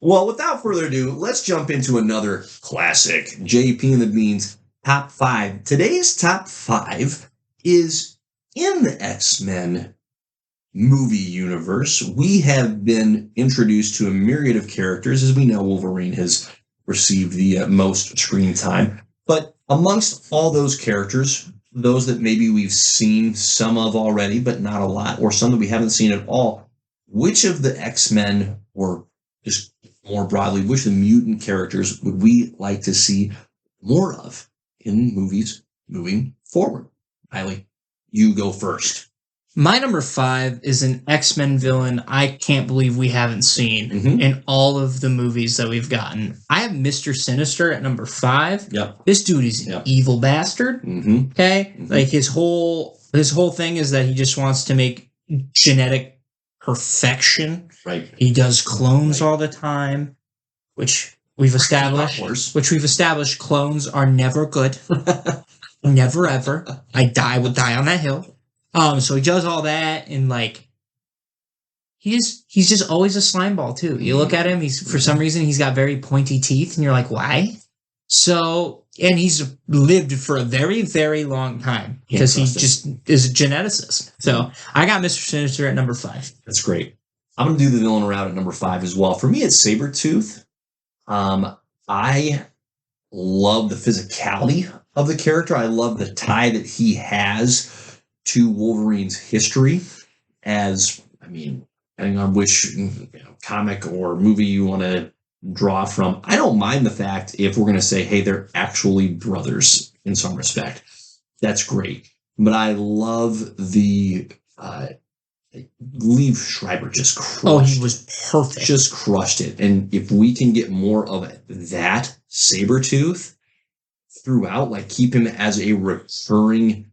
Well, without further ado, let's jump into another classic, JP and the Beans top 5. Today's top 5 is in the X-Men movie universe. We have been introduced to a myriad of characters. As we know, Wolverine has received the most screen time. But amongst all those characters, those that maybe we've seen some of already, but not a lot, or some that we haven't seen at all, which of the X-Men, or just more broadly, which of the mutant characters would we like to see more of in movies moving forward? Riley, you go first. My number 5 is an X-Men villain I can't believe we haven't seen in all of the movies that we've gotten. I have Mr. Sinister at number 5. Yep. This dude is an evil bastard. Okay? Like his whole thing is that he just wants to make genetic perfection. Right. He does clones all the time, which we've established clones are never good. Never ever. I would die on that hill. So he does all that, and like he's just always a slime ball too. You look at him, for some reason he's got very pointy teeth, and you're like, why? So, and he's lived for a very, very long time because he just is a geneticist. So I got Mr. Sinister at number 5. That's great. I'm gonna do the villain route at number 5 as well. For me, it's Sabretooth. I love the physicality of the character. I love the tie that he has to Wolverine's history, as, I mean, depending on which comic or movie you want to draw from. I don't mind the fact if we're going to say, hey, they're actually brothers in some respect. That's great. But I love the Liev Schreiber just crushed. Oh, he was perfect. Just crushed it. And if we can get more of that Sabretooth throughout, like keep him as a recurring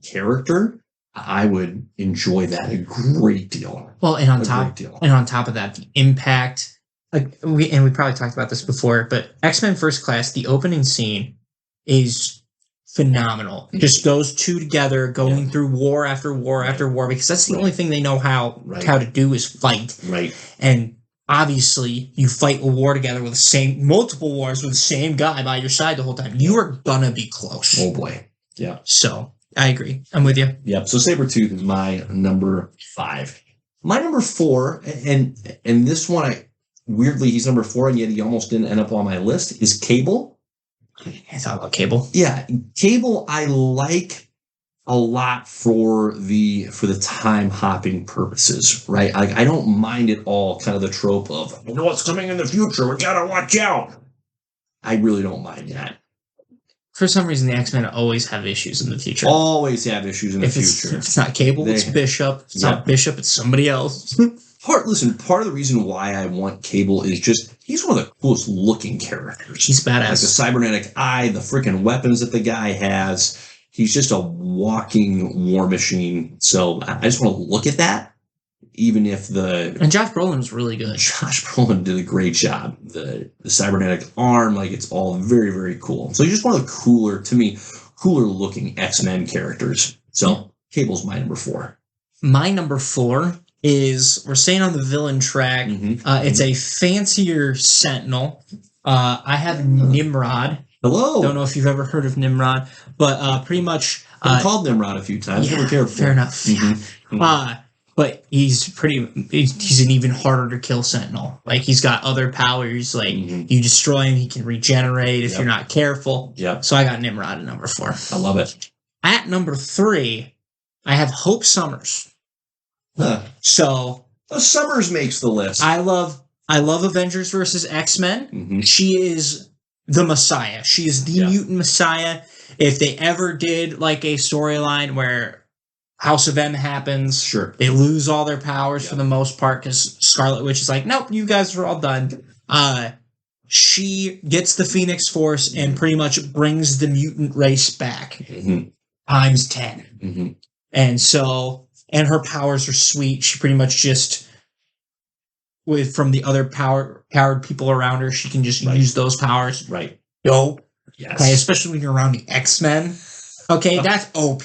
character, I would enjoy that a great deal. Well, and on top of that, the impact. We probably talked about this before, but X-Men First Class, the opening scene is phenomenal. Just those two together going through war after war after war, because that's the only thing they know how to do is fight. Right. And obviously, you fight a war together with multiple wars with the same guy by your side the whole time. You are gonna be close. Oh boy. Yeah. So I agree. I'm with you. Yep. So Sabretooth is my number 5. My number 4, and this one, weirdly, he's number 4, and yet he almost didn't end up on my list, is Cable. I thought about Cable. Yeah. Cable I like a lot for the time hopping purposes, right? I don't mind at all kind of the trope of, I know what's coming in the future, we gotta watch out. I really don't mind that. For some reason, the X-Men always have issues in the future. Always have issues in the future. If it's not Cable, it's Bishop. If it's not Bishop, it's somebody else. Part of the reason why I want Cable is just, he's one of the coolest looking characters. He's badass. Like the cybernetic eye, the freaking weapons that the guy has. He's just a walking war machine. So I just want to look at that. Even if and Josh Brolin was really good. Josh Brolin did a great job. The cybernetic arm, like, it's all very, very cool. So he's just one of the cooler looking X-Men characters. So Cable's my number 4. My number 4 is, we're staying on the villain track. It's a fancier Sentinel. I have Nimrod. Hello. Don't know if you've ever heard of Nimrod, but pretty much I've called Nimrod a few times. Yeah, never cared for fair enough. But he's an even harder to kill Sentinel. Like, he's got other powers. Like, you destroy him, he can regenerate if you're not careful. Yep. So I got Nimrod at number 4. I love it. At number 3, I have Hope Summers. So Summers makes the list. I love Avengers versus X-Men. She is the Messiah. She is the mutant Messiah. If they ever did like a storyline where House of M happens, sure, they lose all their powers for the most part because Scarlet Witch is like, nope, you guys are all done. She gets the Phoenix Force and pretty much brings the mutant race back times 10. And her powers are sweet. She pretty much just, from the other powered people around her, she can just use those powers. Right. Yo. Yes. Okay, especially when you're around the X-Men. Okay, that's OP.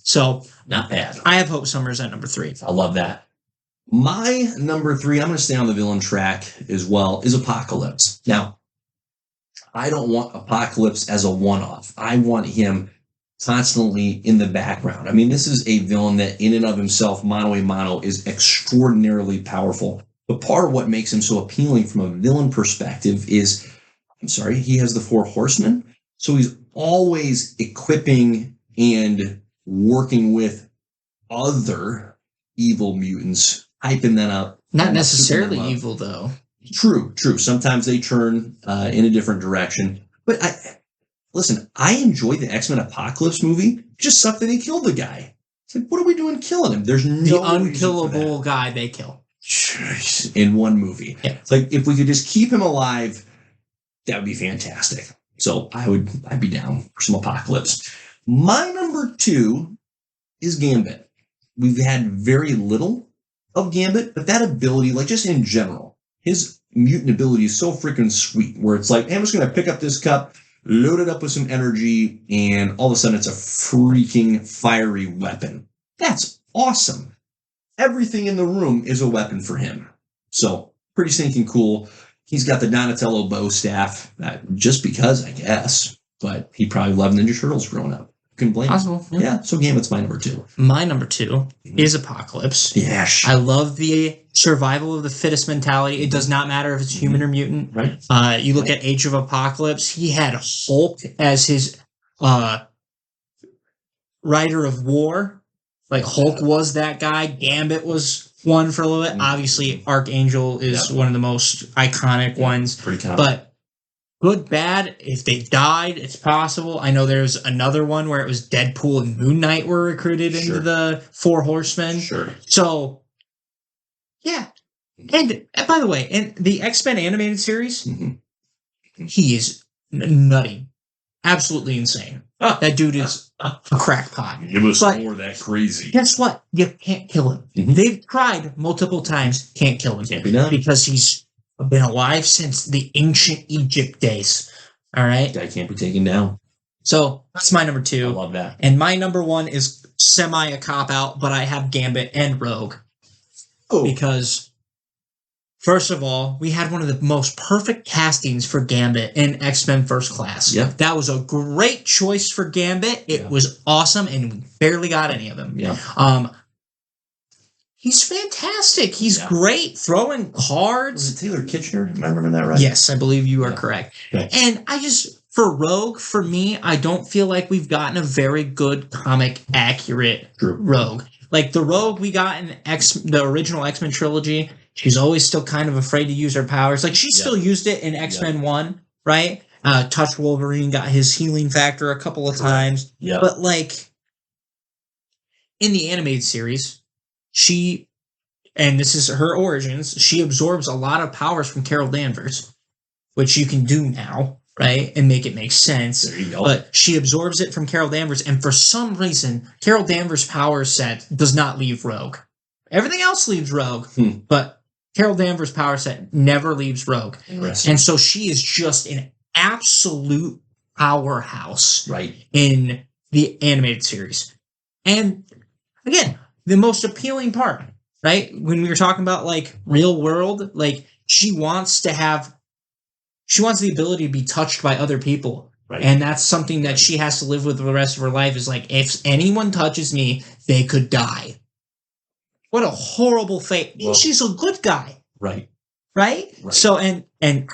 So not bad. I have Hope Summers at number 3. I love that. My number 3, I'm going to stay on the villain track as well, is Apocalypse. Now, I don't want Apocalypse as a one-off. I want him constantly in the background. I mean, this is a villain that in and of himself, mano a mano, is extraordinarily powerful. But part of what makes him so appealing from a villain perspective is, he has the 4 horsemen. So he's always equipping and working with other evil mutants, hyping them up. Not necessarily evil, though. True. Sometimes they turn in a different direction. But I enjoyed the X-Men Apocalypse movie. It just sucked that they killed the guy. It's like, what are we doing killing him? There's no the unkillable guy they kill in one movie. Yeah. It's like, if we could just keep him alive, that would be fantastic. So I'd be down for some Apocalypse. My number 2 is Gambit. We've had very little of Gambit, but that ability, like just in general, his mutant ability is so freaking sweet, where it's like, hey, I'm just going to pick up this cup, load it up with some energy, and all of a sudden it's a freaking fiery weapon. That's awesome. Everything in the room is a weapon for him. So pretty stinking cool. He's got the Donatello bow staff, just because, I guess. But he probably loved Ninja Turtles growing up. Couldn't blame him. Yeah, so Gambit's my number 2. My number 2 is Apocalypse. Yes. I love the survival of the fittest mentality. It does not matter if it's human or mutant. Right. You look at Age of Apocalypse, he had Hulk as his rider of war. Like, Hulk was that guy. Gambit was one for a little bit. Obviously, Archangel is one of the most iconic ones. Pretty common. But good, bad, if they died, it's possible. I know there's another one where it was Deadpool and Moon Knight were recruited into the 4 Horsemen. Sure. So, yeah. And by the way, in the X-Men animated series, he is nutty. Absolutely insane. That dude is a crackpot. It was more that crazy. Guess what? You can't kill him. They've tried multiple times. Can't kill him. Can't be done. Because he's been alive since the ancient Egypt days. All right? Guy can't be taken down. So that's my number 2. I love that. And my number 1 is semi a cop-out, but I have Gambit and Rogue. Oh. Because, first of all, we had one of the most perfect castings for Gambit in X-Men First Class. Yep. That was a great choice for Gambit. It was awesome, and we barely got any of him. Yeah. He's fantastic. He's great throwing cards. Was it Taylor Kitchener? Am I remembering that right? Yes, I believe you are correct. Okay. And for Rogue, for me, I don't feel like we've gotten a very good comic accurate Rogue. Like the Rogue we got in the original X-Men trilogy, she's always still kind of afraid to use her powers. Like she still used it in X-Men 1, right? Touch Wolverine, got his healing factor a couple of times. Yeah. But like in the animated series, and this is her origins, she absorbs a lot of powers from Carol Danvers, which you can do now, right? And make it make sense. There you go. But she absorbs it from Carol Danvers, and for some reason, Carol Danvers' power set does not leave Rogue. Everything else leaves Rogue, but Carol Danvers' power set never leaves Rogue. And so she is just an absolute powerhouse in the animated series. And again, the most appealing part, right? When we were talking about like real world, like she wants the ability to be touched by other people. Right. And that's something that she has to live with the rest of her life is like, if anyone touches me, they could die. What a horrible fate. Well, she's a good guy. Right. So, and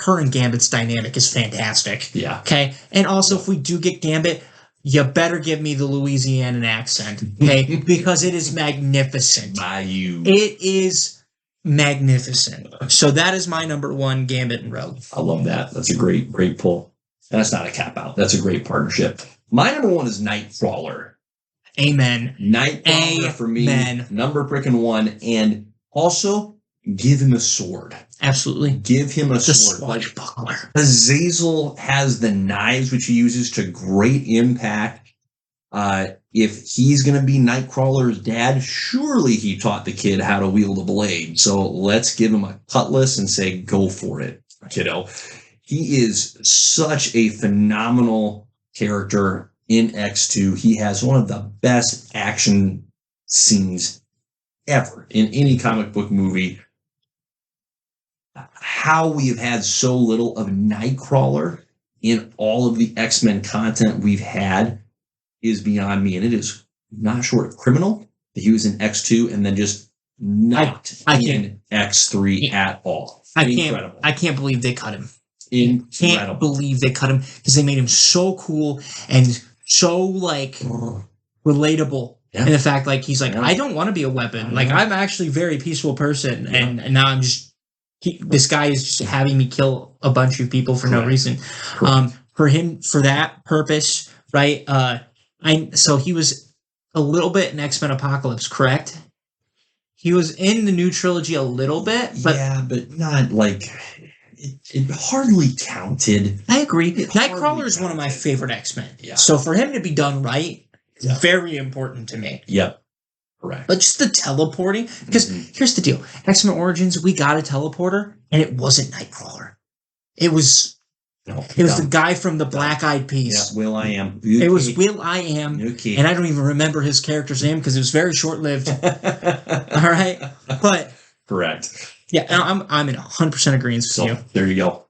her and Gambit's dynamic is fantastic. Yeah. Okay. And also, if we do get Gambit, you better give me the Louisianan accent, okay? Because it is magnificent. Bayou. It is magnificent. So that is my number 1, Gambit and Rogue. I love that. That's a great pull. That's not a cap out. That's a great partnership. My number 1 is Nightcrawler. Amen. Nightcrawler for me. Number freaking 1. And also, give him a sword. Absolutely. Give him a sword. Swashbuckler. Azazel has the knives, which he uses to great impact. If he's going to be Nightcrawler's dad, surely he taught the kid how to wield a blade. So let's give him a cutlass and say, go for it, kiddo. He is such a phenomenal character in X2. He has one of the best action scenes ever in any comic book movie. How we have had so little of Nightcrawler in all of the X-Men content we've had is beyond me, and it is not short of criminal that he was in X2 and then just not in X3 at all. Incredible. I can't believe they cut him. Incredible. Can't believe they cut him because they made him so cool and so like relatable. Yeah. And the fact like he's like, I don't want to be a weapon. Like I'm actually a very peaceful person, and now I'm just this guy is just having me kill a bunch of people for no reason. For him, for that purpose, right? So he was a little bit in X-Men Apocalypse, correct? He was in the new trilogy a little bit, but yeah, but not like it hardly counted. I agree. Nightcrawler is one of my favorite X-Men. Yeah. So for him to be done right, very important to me. Yep. Correct. But just the teleporting, because here's the deal: X-Men Origins, we got a teleporter, and it wasn't Nightcrawler. It was the guy from the Black Eyed Peas. Yeah, Will I Am. It was Will I Am, and I don't even remember his character's name because it was very short lived. All right, but correct. Yeah, I'm in 100% agreement with you. There you go.